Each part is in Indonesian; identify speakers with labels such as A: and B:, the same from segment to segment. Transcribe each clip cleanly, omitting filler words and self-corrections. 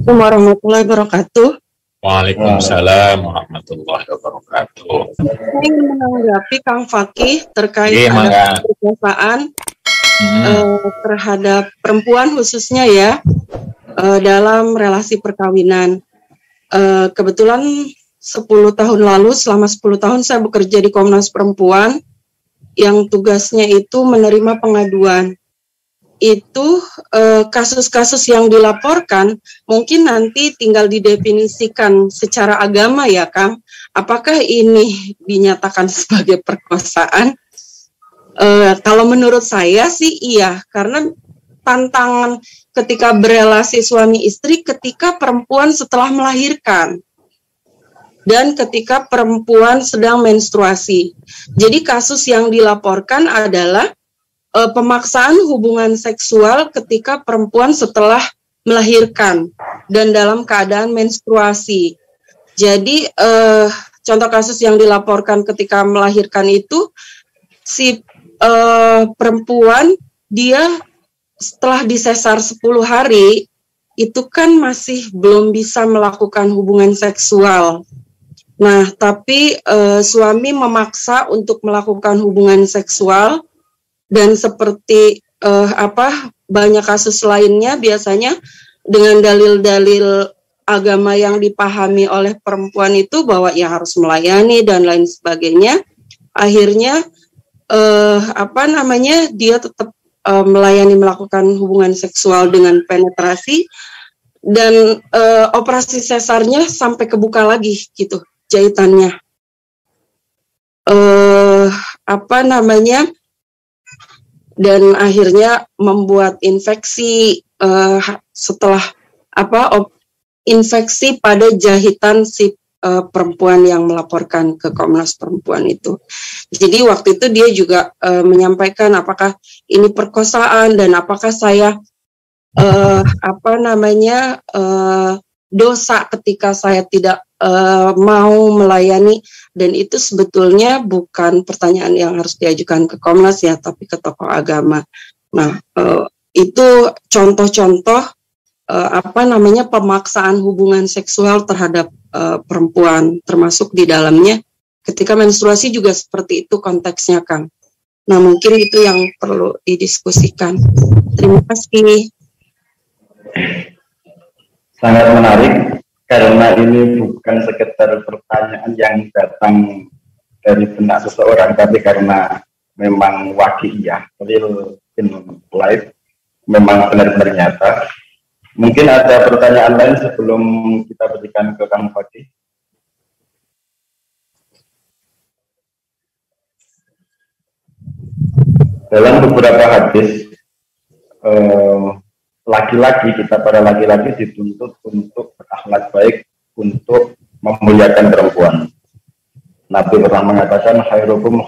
A: Assalamualaikum warahmatullahi wabarakatuh.
B: Waalaikumsalam warahmatullahi wabarakatuh.
A: Saya ingin menanggapi Kang Fakih terkait
B: Iya,
A: perkosaan terhadap perempuan khususnya ya dalam relasi perkawinan. Kebetulan 10 tahun lalu, selama 10 tahun saya bekerja di Komnas Perempuan yang tugasnya itu menerima pengaduan. Itu kasus-kasus yang dilaporkan mungkin nanti tinggal didefinisikan secara agama ya Kang, apakah ini dinyatakan sebagai perkosaan? Kalau menurut saya sih iya, karena tantangan ketika berelasi suami istri ketika perempuan setelah melahirkan dan ketika perempuan sedang menstruasi. Jadi kasus yang dilaporkan adalah pemaksaan hubungan seksual ketika perempuan setelah melahirkan dan dalam keadaan menstruasi. Jadi contoh kasus yang dilaporkan ketika melahirkan itu si perempuan dia setelah disesar 10 hari itu kan masih belum bisa melakukan hubungan seksual. Nah, tapi suami memaksa untuk melakukan hubungan seksual. Dan seperti banyak kasus lainnya biasanya dengan dalil-dalil agama yang dipahami oleh perempuan itu bahwa ya harus melayani dan lain sebagainya. Akhirnya dia tetap melayani melakukan hubungan seksual dengan penetrasi dan operasi sesarnya sampai kebuka lagi gitu jahitannya. Dan akhirnya membuat infeksi infeksi pada jahitan si perempuan yang melaporkan ke Komnas Perempuan itu. Jadi waktu itu dia juga menyampaikan apakah ini perkosaan dan apakah saya dosa ketika saya tidak mau melayani, dan itu sebetulnya bukan pertanyaan yang harus diajukan ke Komnas ya, tapi ke tokoh agama. Nah, itu contoh-contoh pemaksaan hubungan seksual terhadap perempuan, termasuk di dalamnya ketika menstruasi juga seperti itu konteksnya, Kang. Nah, mungkin itu yang perlu didiskusikan. Terima kasih.
C: Sangat menarik. Karena ini bukan sekedar pertanyaan yang datang dari benak seseorang, tapi karena memang waqi'iyah, real in life, memang benar-benar nyata. Mungkin ada pertanyaan lain sebelum kita berikan ke Kang Fakih. Dalam beberapa hadis, para laki-laki dituntut untuk berakhlak baik, untuk memuliakan perempuan. Nabi pernah mengatakan khairukum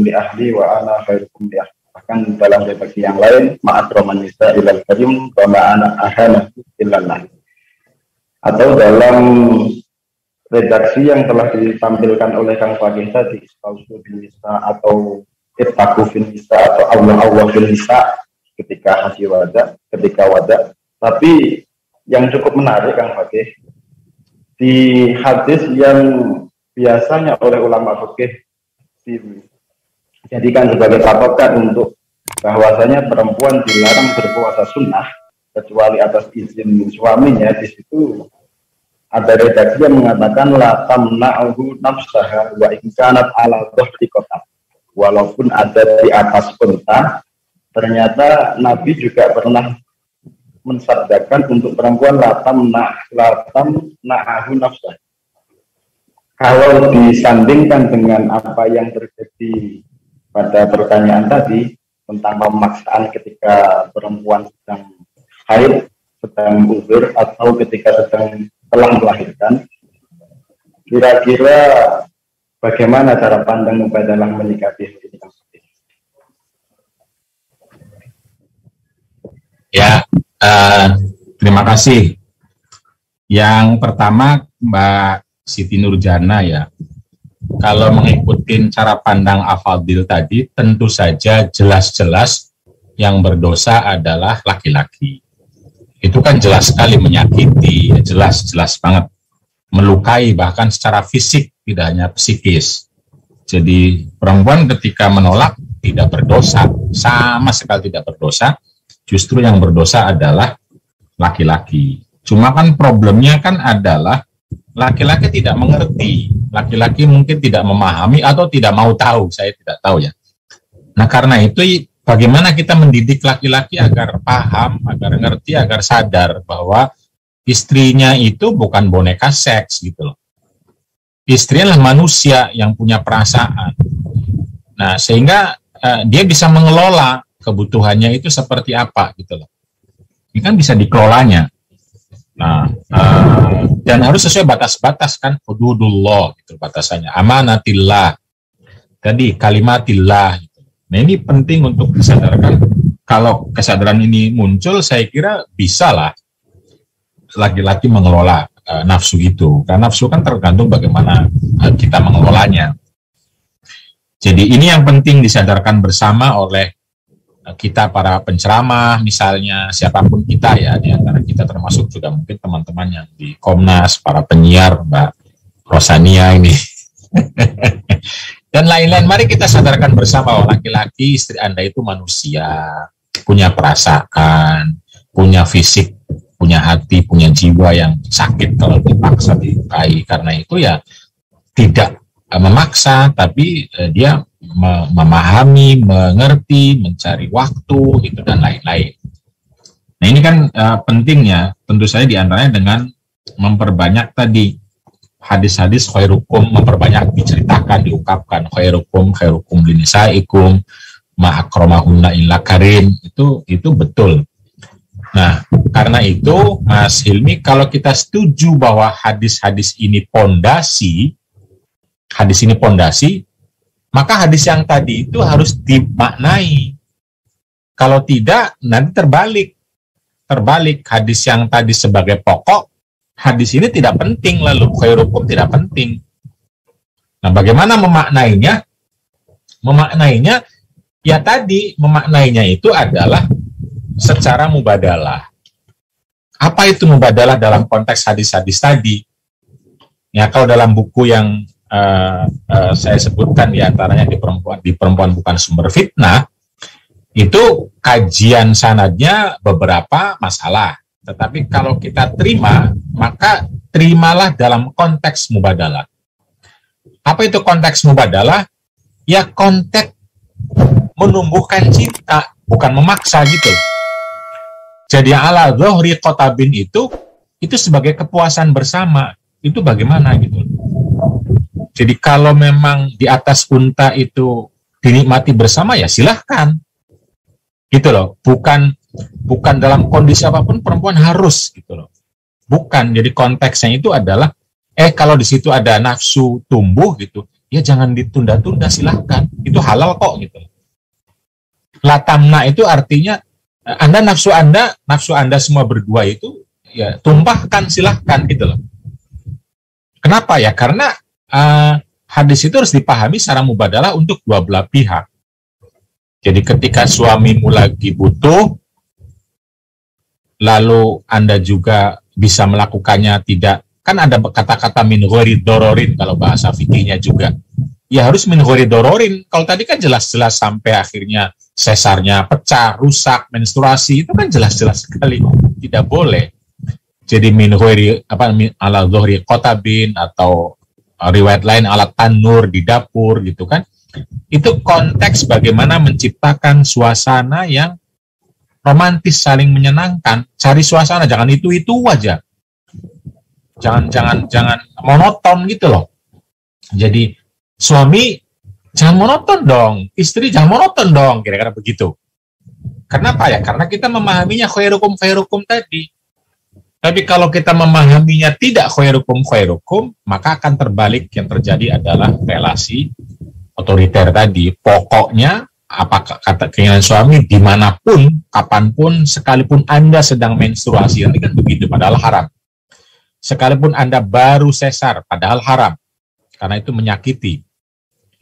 C: li ahli wa ana khairukum li ahli. Bahkan dalam redaksi yang lain, ma'akraman nisa ilal karim wa ma'ana ahana illallah. Atau dalam redaksi yang telah ditampilkan oleh Kang Fakih tadi, Istausu bin Nisa atau Ittaqu bin Nisa atau Allah bin Nisa ketika haji wada. Tapi yang cukup menarik Kang Fakih, di hadis yang biasanya oleh ulama fikih dijadikan sebagai patokan untuk bahwasanya perempuan dilarang berpuasa sunnah kecuali atas izin suaminya, di situ ada redaksi yang mengatakan la tamna'uhu nafsaha wa in kanat ala dhahri qata. Walaupun ada di atas unta, ternyata Nabi juga pernah mensabdakan untuk perempuan latam na'ahu nafsah. Kalau disandingkan dengan apa yang terjadi pada pertanyaan tadi tentang pemaksaan ketika perempuan sedang haid, sedang uzur, atau ketika telah melahirkan, kira-kira bagaimana cara pandang Mubadalah menyikapi ini?
B: Ya, terima kasih. Yang pertama Mbak Siti Nurjana ya, kalau mengikuti cara pandang Afadil tadi, tentu saja jelas-jelas yang berdosa adalah laki-laki. itu kan jelas sekali menyakiti, jelas banget, melukai bahkan secara fisik, tidak hanya psikis. Jadi perempuan ketika menolak tidak berdosa, sama sekali tidak berdosa. Justru yang berdosa adalah laki-laki. Cuma kan problemnya kan adalah laki-laki tidak mengerti, laki-laki mungkin tidak memahami atau tidak mau tahu, saya tidak tahu ya. Nah karena itu bagaimana kita mendidik laki-laki agar paham, agar ngerti, agar sadar bahwa istrinya itu bukan boneka seks gitu loh. Istrinya adalah manusia yang punya perasaan. Nah sehingga dia bisa mengelola kebutuhannya itu seperti apa gitu loh. Ini kan bisa dikelolanya. Nah, dan harus sesuai batas-batas kan, hududullah gitu batasannya, amanatillah, tadi kalimatillah gitu. Nah ini penting untuk disadarkan. Kalau kesadaran ini muncul, saya kira bisa lah laki-laki mengelola nafsu itu, karena nafsu kan tergantung bagaimana kita mengelolanya. Jadi ini yang penting disadarkan bersama oleh kita para penceramah, misalnya siapapun kita ya, di antara kita termasuk juga mungkin teman-teman yang di Komnas, para penyiar, Mbak Rosania ini, dan lain-lain. Mari kita sadarkan bersama bahwa laki-laki, istri Anda itu manusia, punya perasaan, punya fisik, punya hati, punya jiwa yang sakit kalau dipaksa dilukai. Karena itu ya tidak memaksa, tapi dia memahami, mengerti, mencari waktu, gitu dan lain-lain. Nah ini kan pentingnya, tentu saja diantaranya dengan memperbanyak tadi hadis-hadis khairukum, memperbanyak diceritakan, diungkapkan khairukum linisaikum ma akramahunna illa karim, itu betul. Nah karena itu Mas Hilmi, kalau kita setuju bahwa hadis-hadis ini pondasi, maka hadis yang tadi itu harus dimaknai. Kalau tidak, nanti terbalik hadis yang tadi sebagai pokok, hadis ini tidak penting, lalu khairukum tidak penting. Nah, bagaimana memaknainya? Memaknainya itu adalah secara mubadalah. Apa itu mubadalah dalam konteks hadis-hadis tadi? Ya, kalau dalam buku yang saya sebutkan diantaranya di perempuan bukan sumber fitnah, itu kajian sanadnya beberapa masalah. Tetapi kalau kita terima, maka terimalah dalam konteks mubadalah. Apa itu konteks mubadalah? Ya konteks menumbuhkan cinta, bukan memaksa gitu. Jadi ala dhuhri qotabin itu sebagai kepuasan bersama. Itu bagaimana gitu. Jadi kalau memang di atas unta itu dinikmati bersama, ya silahkan. Gitu loh. Bukan dalam kondisi apapun perempuan harus gitu loh. Bukan. Jadi konteksnya itu adalah kalau di situ ada nafsu tumbuh gitu, ya jangan ditunda-tunda, silahkan. Itu halal kok gitu. Latamna itu artinya nafsu Anda semua berdua itu ya tumpahkan, silahkan gitu loh. Kenapa ya? Karena hadis itu harus dipahami secara mubadalah untuk dua belah pihak. Jadi ketika suamimu lagi butuh, lalu Anda juga bisa melakukannya, tidak, kan ada kata-kata min ghairi dororin kalau bahasa fikihnya juga. Ya harus min ghairi dororin. Kalau tadi kan jelas-jelas sampai akhirnya sesarnya pecah, rusak, menstruasi, itu kan jelas-jelas sekali tidak boleh. Jadi min ghairi ala dhuhri qotabin, atau riwayat lain alat tanur di dapur gitu kan. Itu konteks bagaimana menciptakan suasana yang romantis, saling menyenangkan. Cari suasana, jangan itu aja. Jangan monoton gitu loh. Jadi suami jangan monoton dong, istri jangan monoton dong, kira-kira begitu. Kenapa ya? Karena kita memahaminya khairukum tadi. Tapi kalau kita memahaminya tidak khairukum, maka akan terbalik. Yang terjadi adalah relasi otoriter tadi. Pokoknya, apakah kata keinginan suami, dimanapun, kapanpun, sekalipun Anda sedang menstruasi, nanti kan begitu, padahal haram. Sekalipun Anda baru sesar, padahal haram. Karena itu menyakiti.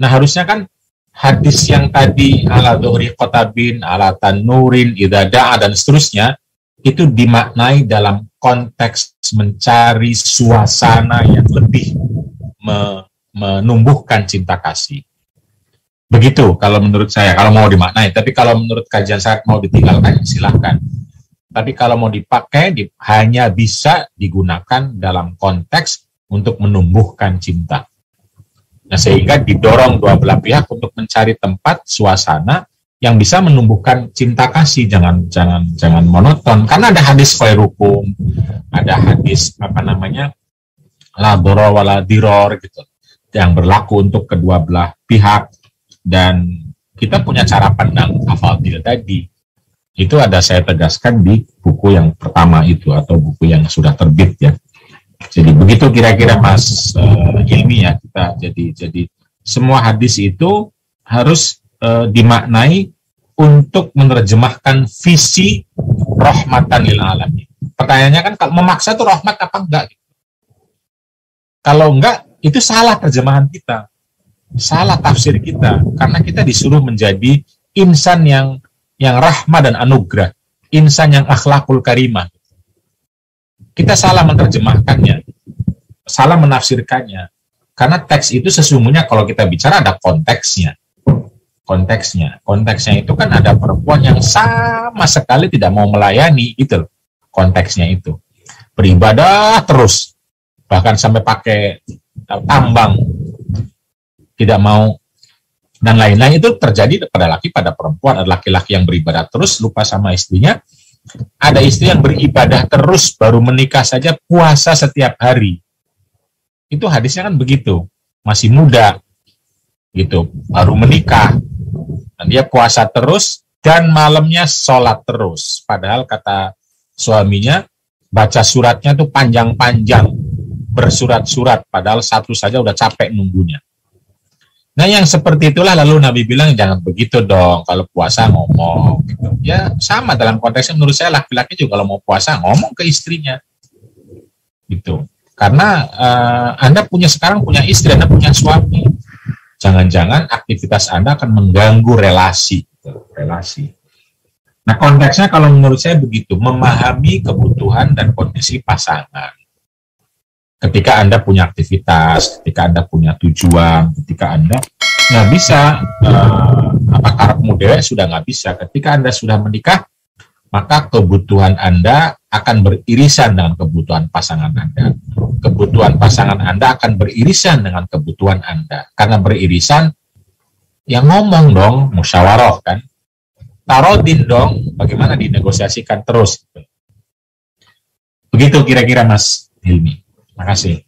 B: Nah harusnya kan hadis yang tadi, ala dhuhri qotabin, ala tanurin, idada'a, dan seterusnya, itu dimaknai dalam konteks mencari suasana yang lebih menumbuhkan cinta kasih. Begitu kalau menurut saya, kalau mau dimaknai. Tapi kalau menurut kajian saya mau ditinggalkan, silahkan. Tapi kalau mau dipakai, hanya bisa digunakan dalam konteks untuk menumbuhkan cinta. Nah, sehingga didorong dua belah pihak untuk mencari tempat, suasana yang bisa menumbuhkan cinta kasih. Jangan monoton. Karena ada hadis khairukum, ada hadis la doro wala diror gitu, yang berlaku untuk kedua belah pihak. Dan kita punya cara pandang afadil tadi. Itu ada saya tegaskan di buku yang pertama itu, atau buku yang sudah terbit ya. Jadi begitu kira-kira Mas Hilmi ya, kita jadi semua hadis itu harus dimaknai untuk menerjemahkan visi rahmatan lil alamin. Pertanyaannya kan, kalau memaksa itu rahmat apa enggak? Kalau enggak, itu salah terjemahan kita, salah tafsir kita, karena kita disuruh menjadi insan yang rahmah dan anugerah, insan yang akhlakul karimah. Kita salah menerjemahkannya, salah menafsirkannya, karena teks itu sesungguhnya kalau kita bicara ada konteksnya. Konteksnya itu kan ada perempuan yang sama sekali tidak mau melayani, gitu loh. Konteksnya itu beribadah terus, bahkan sampai pakai tambang, tidak mau, dan lain-lain. Itu terjadi pada laki, pada perempuan. Ada laki-laki yang beribadah terus, lupa sama istrinya. Ada istri yang beribadah terus, baru menikah saja puasa setiap hari. Itu hadisnya kan begitu, masih muda gitu, baru menikah, dan dia puasa terus dan malamnya sholat terus. Padahal kata suaminya, baca suratnya tuh panjang-panjang, bersurat-surat, padahal satu saja udah capek nunggunya. Nah, yang seperti itulah lalu Nabi bilang, jangan begitu dong, kalau puasa ngomong gitu. Ya sama dalam konteksnya, menurut saya laki-laki juga kalau mau puasa ngomong ke istrinya gitu. Karena Anda sekarang punya istri, Anda punya suami, jangan-jangan aktivitas Anda akan mengganggu relasi gitu, relasi. Nah, konteksnya kalau menurut saya begitu, memahami kebutuhan dan kondisi pasangan. Ketika Anda punya aktivitas, ketika Anda punya tujuan, ketika Anda nggak bisa, karepmu dewek sudah nggak bisa. Ketika Anda sudah menikah, maka kebutuhan Anda akan beririsan dengan kebutuhan pasangan Anda. Kebutuhan pasangan Anda akan beririsan dengan kebutuhan Anda. Karena beririsan, yang ngomong dong, musyawarah kan. Tarodin dong, bagaimana dinegosiasikan terus. Begitu kira-kira Mas Hilmi. Terima kasih.